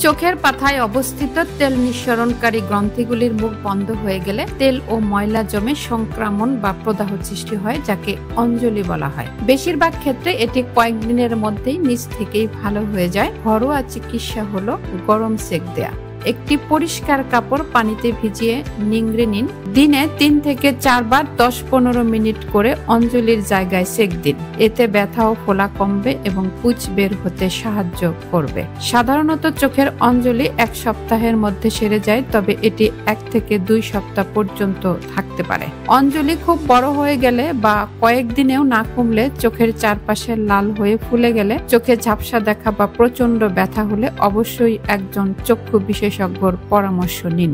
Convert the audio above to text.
চোখের পাতায় অবস্থিত তেল নিঃসরণকারী গ্রন্থিগুলির মুখ বন্ধ হয়ে গেলে তেল ও ময়লা জমে সংক্রমণ বা প্রদাহ সৃষ্টি হয়, যাকে অঞ্জলি বলা হয়। বেশিরভাগ ক্ষেত্রে এটি কয়েকদিনের মধ্যেই নিজ থেকেই ভালো হয়ে যায়। ঘরোয়া চিকিৎসা হলো গরম সেক দেয়া। একটি পরিষ্কার কাপড় পানিতে ভিজিয়ে নিংড়ে নিন। দিনে 3 থেকে 4 বার 10-15 মিনিট করে অঞ্জলির জায়গায় সেক দিন। এতে ব্যথা ও ফোলা কমবে এবং পুঁজ বের হতে সাহায্য করবে। সাধারণত চোখের অঞ্জলি 1 সপ্তাহের মধ্যে সেরে যায়, তবে এটি 1 থেকে 2 সপ্তাহ পর্যন্ত থাকতে পারে। অঞ্জলি খুব বড় হয়ে গেলে বা কয়েকদিনেও না কমলে, চোখের চারপাশে লাল হয়ে ফুলে গেলে, চোখে ঝাপসা দেখা বা প্রচন্ড ব্যথা হলে অবশ্যই একজন চক্ষু বিশেষজ্ঞর পরামর্শ নিন।